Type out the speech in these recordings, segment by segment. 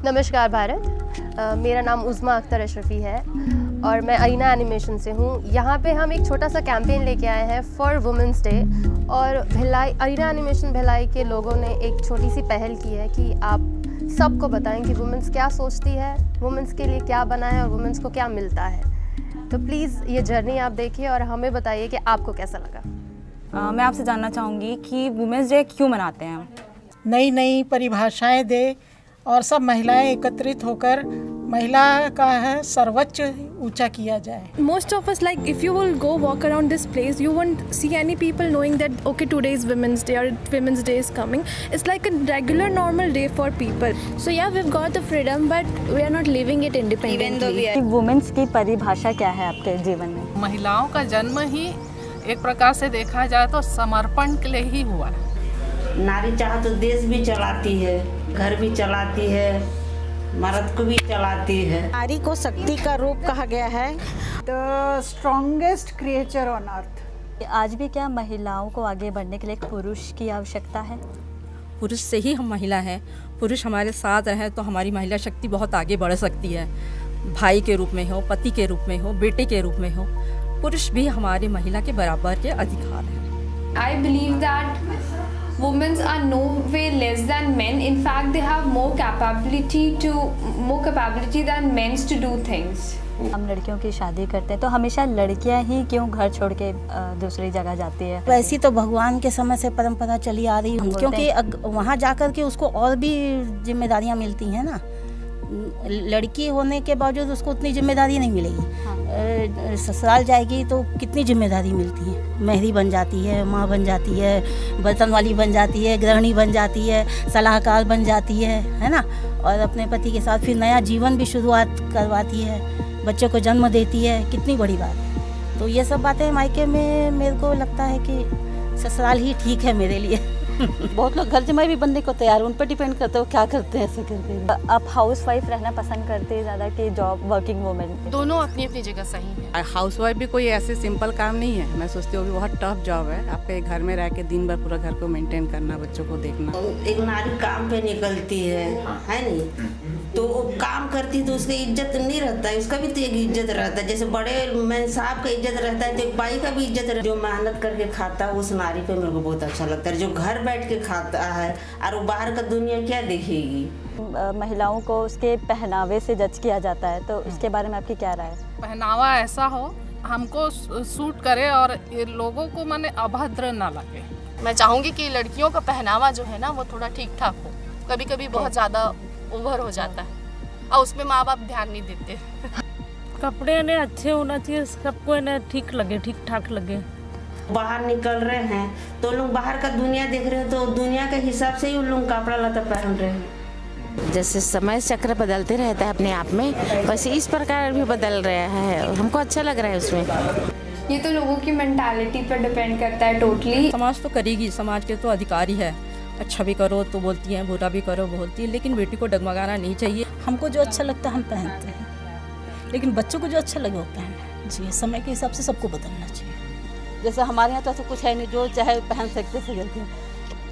नमस्कार भारत, मेरा नाम उज़्मा अख्तर अशरफ़ी है और मैं अरीना एनिमेशन से हूँ। यहाँ पे हम एक छोटा सा कैंपेन लेके आए हैं फॉर वुमेंस डे और भिलाई अरीना एनिमेशन भिलाई के लोगों ने एक छोटी सी पहल की है कि आप सबको बताएं कि वुमेंस क्या सोचती है, वुमेंस के लिए क्या बना है और वुमेंस को क्या मिलता है। तो प्लीज़ ये जर्नी आप देखिए और हमें बताइए कि आपको कैसा लगा। मैं आपसे जानना चाहूँगी कि वुमेंस डे क्यों मनाते हैं हम? नई नई परिभाषाएं दे और सब महिलाएं एकत्रित होकर महिला का है सर्वोच्च ऊंचा किया जाए। Most of us, like if you will go walk around this place, you won't see any people knowing that okay, today is Women's Day or Women's Day is coming. It's like a regular normal day for people. So yeah, we've got the freedom, but we are not living it independently. Even though we are. Women's की परिभाषा क्या है आपके जीवन में? महिलाओं का जन्म ही एक प्रकार से देखा जाए तो समर्पण के लिए ही हुआ है। नारी चाहे तो देश भी चलाती है, घर भी चलाती है, मर्द को भी चलाती है। नारी को शक्ति का रूप कहा गया है, the strongest creature on earth. आज भी क्या महिलाओं को आगे बढ़ने के लिए एक पुरुष की आवश्यकता है? पुरुष से ही हम महिला हैं। पुरुष हमारे साथ रहे तो हमारी महिला शक्ति बहुत आगे बढ़ सकती है। भाई के रूप में हो, पति के रूप में हो, बेटे के रूप में हो, पुरुष भी हमारी महिला के बराबर के अधिकार हैं। I believe that women are no way less than men. In fact, they have more capability than men to do things. हम लड़कियों की शादी करते हैं तो हमेशा लड़कियां ही क्यों घर छोड़ के दूसरी जगह जाती है? वैसी तो भगवान के समय से परंपरा चली आ रही है, क्योंकि वहाँ जाकर के उसको और भी जिम्मेदारियाँ मिलती हैं ना। लड़की होने के बावजूद उसको उतनी जिम्मेदारी नहीं मिलेगी। ससुराल जाएगी तो कितनी जिम्मेदारी मिलती है, मेहरी बन जाती है, माँ बन जाती है, बर्तन वाली बन जाती है, गृहिणी बन जाती है, सलाहकार बन जाती है ना। और अपने पति के साथ फिर नया जीवन भी शुरुआत करवाती है, बच्चे को जन्म देती है, कितनी बड़ी बात है। तो ये सब बातें मायके में मेरे को लगता है कि ससुराल ही ठीक है मेरे लिए। बहुत लोग घर जमाई भी बनने को तैयार, उन पर डिपेंड करते हो क्या करते हैं ऐसे करके। आप हाउस वाइफ रहना पसंद करते हैं ज़्यादा कि जॉब वर्किंग वुमेन? दोनों अपनी अपनी जगह सही है। हाउस वाइफ भी कोई ऐसे सिंपल काम नहीं है। मैं सोचती हूँ बहुत टफ जॉब है। आपके घर में रह के दिन भर पूरा घर को मेंटेन करना, बच्चों को देखना। एक नारी काम पे निकलती है नहीं, तो वो काम करती तो उसकी इज्जत नहीं रहता है, उसका भी तो एक इज्जत रहता है। जैसे बड़े मैन साहब का इज्जत रहता है तो एक बाई का भी इज्जत रहता है। जो मेहनत करके खाता है उस नारी पे मेरे को बहुत अच्छा लगता है। जो घर बैठ के खाता है और वो बाहर का दुनिया क्या देखेगी। महिलाओं को उसके पहनावे से जज किया जाता है, तो उसके बारे में आपकी क्या राय है? पहनावा ऐसा हो हमको सूट करे और ये लोगों को माने अभद्र ना लगे। मैं चाहूँगी कि लड़कियों का पहनावा जो है ना वो थोड़ा ठीक ठाक हो। कभी कभी बहुत ज़्यादा ओवर हो जाता है और उसमें माँ बाप ध्यान नहीं देते। कपड़े इन्हें अच्छे होना चाहिए, सबको इन्हें ठीक लगे, ठीक ठाक लगे। बाहर निकल रहे हैं तो लोग बाहर का दुनिया देख रहे हैं, तो दुनिया के हिसाब से ही उन लोग कपड़ा लता पहन रहे हैं। जैसे समय चक्र बदलते रहता है अपने आप में, वैसे इस प्रकार भी बदल रहा है। हमको अच्छा लग रहा है उसमें। ये तो लोगों की मेंटालिटी पर डिपेंड करता है टोटली। समाज तो करेगी, समाज के तो अधिकारी है। अच्छा भी करो तो बोलती हैं, बुरा भी करो बोलती है, लेकिन बेटी को डगमगाना नहीं चाहिए। हमको जो अच्छा लगता है हम पहनते हैं, लेकिन बच्चों को जो अच्छा लगे वो पहने। जी, समय के हिसाब से सबको बदलना चाहिए। जैसे हमारे यहाँ तो ऐसा कुछ है नहीं, जो चाहे पहन सकते थे।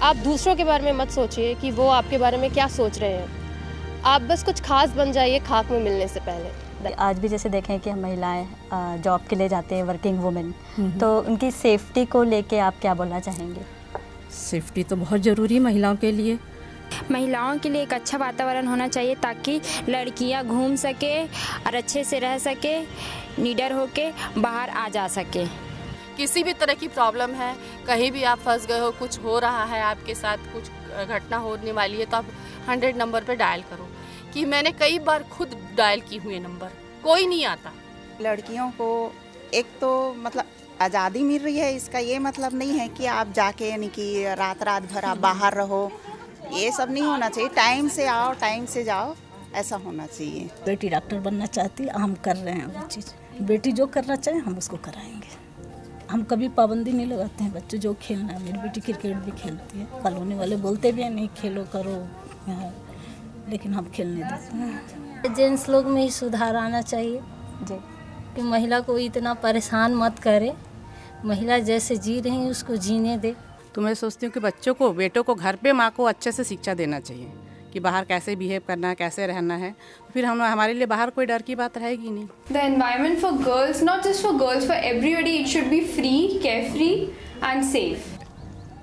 आप दूसरों के बारे में मत सोचिए कि वो आपके बारे में क्या सोच रहे हैं। आप बस कुछ खास बन जाइए खाक में मिलने से पहले। आज भी जैसे देखें कि हम महिलाएं जॉब के लिए जाते हैं, वर्किंग वुमेन, तो उनकी सेफ्टी को लेके आप क्या बोलना चाहेंगे? सेफ्टी तो बहुत ज़रूरी है महिलाओं के लिए। महिलाओं के लिए एक अच्छा वातावरण होना चाहिए ताकि लड़कियां घूम सके और अच्छे से रह सके, निडर होके बाहर आ जा सके। किसी भी तरह की प्रॉब्लम है, कहीं भी आप फंस गए हो, कुछ हो रहा है आपके साथ, कुछ घटना होने वाली है, तो आप 100 नंबर पे डायल करो। कि मैंने कई बार खुद डायल की हुई नंबर, कोई नहीं आता। लड़कियों को एक तो मतलब आज़ादी मिल रही है, इसका ये मतलब नहीं है कि आप जाके यानी कि रात भर आप बाहर रहो। ये सब नहीं होना चाहिए। टाइम से आओ, टाइम से जाओ, ऐसा होना चाहिए। बेटी डॉक्टर बनना चाहती है, हम कर रहे हैं वो चीज़। बेटी जो करना चाहे हम उसको कराएंगे। हम कभी पाबंदी नहीं लगाते हैं। बच्चे जो खेलना है, मेरी बेटी क्रिकेट भी खेलती है। कॉलोनी वाले बोलते भी हैं नहीं खेलो करो यहाँ, लेकिन हम खेलने देते हैं। जेंट्स लोग में ही सुधार आना चाहिए जी, कि महिला को इतना परेशान मत करे। महिला जैसे जी रही है उसको जीने दे। तो मैं सोचती हूँ कि बच्चों को, बेटों को घर पे माँ को अच्छे से शिक्षा देना चाहिए कि बाहर कैसे बिहेव करना है, कैसे रहना है, तो फिर हमारे लिए बाहर कोई डर की बात रहेगी नहीं। The environment for girls, not just for girls, for everybody, it should be free, carefree and safe.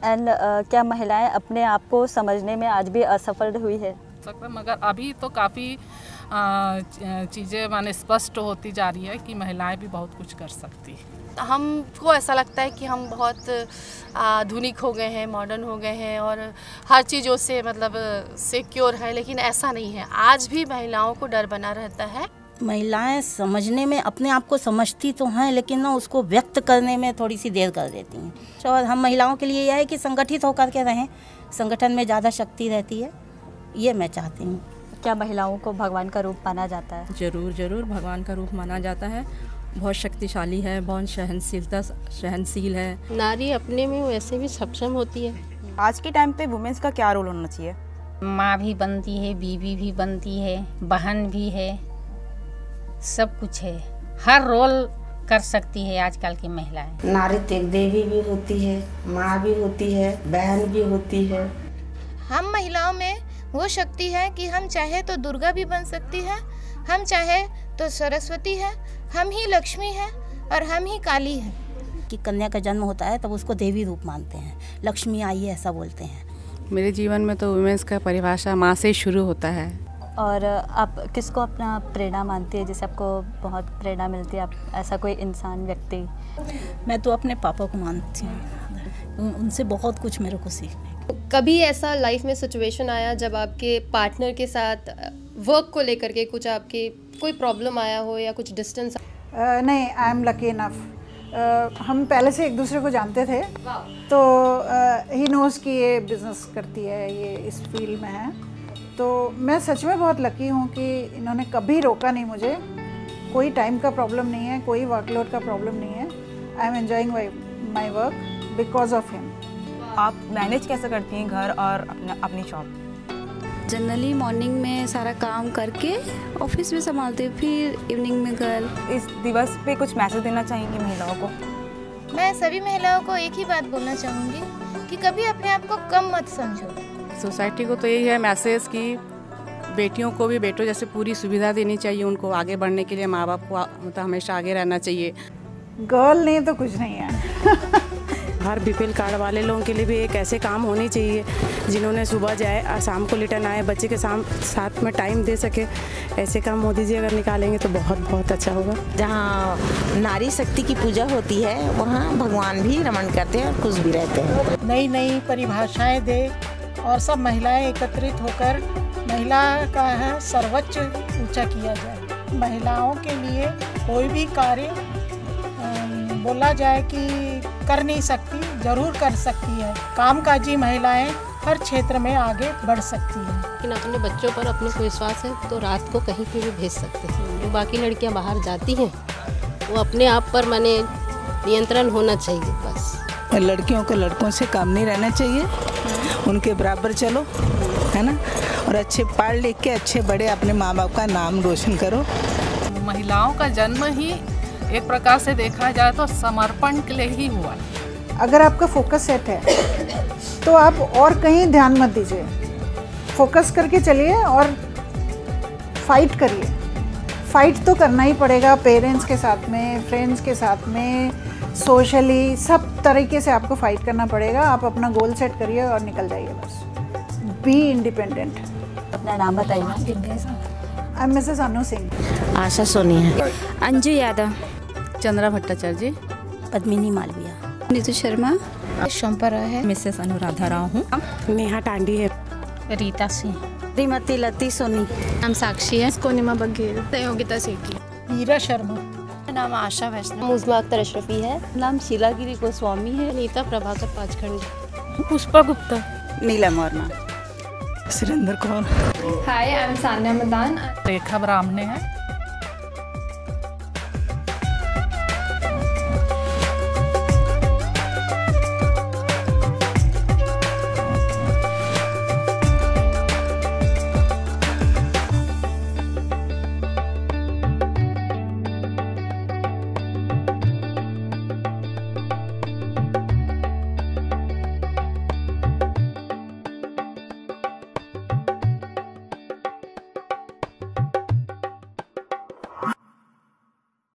And क्या महिलाएं अपने आप को समझने में आज भी असफल हुई है? मगर अभी तो काफ़ी चीज़ें माने स्पष्ट होती जा रही है कि महिलाएं भी बहुत कुछ कर सकती हैं। हमको ऐसा लगता है कि हम बहुत आधुनिक हो गए हैं, मॉडर्न हो गए हैं और हर चीज़ों से मतलब सिक्योर है, लेकिन ऐसा नहीं है। आज भी महिलाओं को डर बना रहता है। महिलाएं समझने में अपने आप को समझती तो हैं, लेकिन ना उसको व्यक्त करने में थोड़ी सी देर कर देती हैं। और हम महिलाओं के लिए यह है कि संगठित होकर के रहें, संगठन में ज़्यादा शक्ति रहती है, ये मैं चाहती हूँ। क्या महिलाओं को भगवान का रूप माना जाता है? ज़रूर ज़रूर भगवान का रूप माना जाता है। बहुत शक्तिशाली है, बहुत सहनशील है। नारी अपने में वैसे भी सक्षम होती है। आज के टाइम पे वुमेन्स का क्या रोल होना चाहिए? माँ भी बनती है, बीवी भी बनती है, बहन भी है, सब कुछ है। हर रोल कर सकती है आजकल की महिलाएं। नारी तो एक देवी भी होती है, माँ भी होती है, बहन भी होती है। हम महिलाओं में वो शक्ति है कि हम चाहे तो दुर्गा भी बन सकती है, हम चाहे तो सरस्वती है, हम ही लक्ष्मी है और हम ही काली है। कि कन्या का जन्म होता है तब उसको देवी रूप मानते हैं, लक्ष्मी आई है ऐसा बोलते हैं। मेरे जीवन में तो वुमेन्स का परिभाषा माँ से शुरू होता है। और आप किसको अपना प्रेरणा मानती है, जिससे आपको बहुत प्रेरणा मिलती है? आप ऐसा कोई इंसान, व्यक्ति? मैं तो अपने पापा को मानती हूँ, उनसे बहुत कुछ मेरे को सीखने। कभी ऐसा लाइफ में सिचुएशन आया जब आपके पार्टनर के साथ वर्क को लेकर के कुछ आपके कोई प्रॉब्लम आया हो या कुछ डिस्टेंस? नहीं, आई एम लकी इनफ। हम पहले से एक दूसरे को जानते थे, तो ही नोज़ कि ये बिज़नेस करती है, ये इस फील्ड में है। तो मैं सच में बहुत लकी हूँ कि इन्होंने कभी रोका नहीं मुझे। कोई टाइम का प्रॉब्लम नहीं है, कोई वर्कलोड का प्रॉब्लम नहीं है। I am enjoying my work because of him. आप मैनेज कैसे करती हैं घर और अपनी शॉप? जनरली मॉर्निंग में सारा काम करके ऑफिस में संभालते, फिर इवनिंग में घर। इस दिवस पे कुछ मैसेज देना चाहेंगी महिलाओं को? मैं सभी महिलाओं को एक ही बात बोलना चाहूँगी कि कभी अपने आप को कम मत समझो। सोसाइटी को तो यही है मैसेज कि बेटियों को भी बेटों जैसे पूरी सुविधा देनी चाहिए, उनको आगे बढ़ने के लिए माँ बाप को मतलब हमेशा आगे रहना चाहिए। गर्ल नहीं तो कुछ नहीं है। हर बीपीएल कार्ड वाले लोगों के लिए भी एक ऐसे काम होने चाहिए जिन्होंने सुबह जाए और शाम को रिटर्न आए, बच्चे के साथ में टाइम दे सके। ऐसे काम मोदी जी अगर निकालेंगे तो बहुत बहुत अच्छा होगा। जहाँ नारी शक्ति की पूजा होती है वहाँ भगवान भी रमन करते हैं और खुश भी रहते हैं। नई नई परिभाषाएं दे और सब महिलाएं एकत्रित होकर महिला का है सर्वोच्च ऊंचा किया जाए। महिलाओं के लिए कोई भी कार्य बोला जाए कि कर नहीं सकती, जरूर कर सकती है। कामकाजी महिलाएं हर क्षेत्र में आगे बढ़ सकती हैं। लेकिन अपने बच्चों पर अपने को विश्वास है तो रात को कहीं पे भी भेज सकते हैं। जो बाकी लड़कियां बाहर जाती हैं वो अपने आप पर माने नियंत्रण होना चाहिए बस। लड़कियों को लड़कों से काम नहीं रहना चाहिए, उनके बराबर चलो, है ना। और अच्छे पढ़ लिख के अच्छे बड़े अपने माँ बाप का नाम रोशन करो। महिलाओं का जन्म ही एक प्रकार से देखा जाए तो समर्पण के लिए ही हुआ। अगर आपका फोकस सेट है तो आप और कहीं ध्यान मत दीजिए, फोकस करके चलिए और फाइट करिए। फाइट तो करना ही पड़ेगा, पेरेंट्स के साथ में, फ्रेंड्स के साथ में, सोशली, सब तरीके से आपको फाइट करना पड़ेगा। आप अपना गोल सेट करिए और निकल जाइए बस। Be independent. अपना नाम बताइए। आई एम मिसेस अनु सिंह। आशा सोनी है। अंजू यादव। चंद्रा भट्टाचार्य। पद्मिनी मालविया। नीतू शर्मा। शंपा राय है। मिसेस अनुराधा राव हूँ। नेहा टांडी है। रीता सिंह। श्रीमती लती सोनी। नाम साक्षी है। कोनिमा बघेल। सहयोगिता सेठी। मीरा शर्मा। नाम आशा वैष्णव। उज़्मा अख्तर अशरफी है। नाम शीलागिरी गोस्वामी है। नीता प्रभाकर पाचखंडी। पुष्पा गुप्ता। नीलम वर्मा। सुरेंद्र कौर। हाय, आई एम सान्या मदान। रेखा ब्राह्मणे है।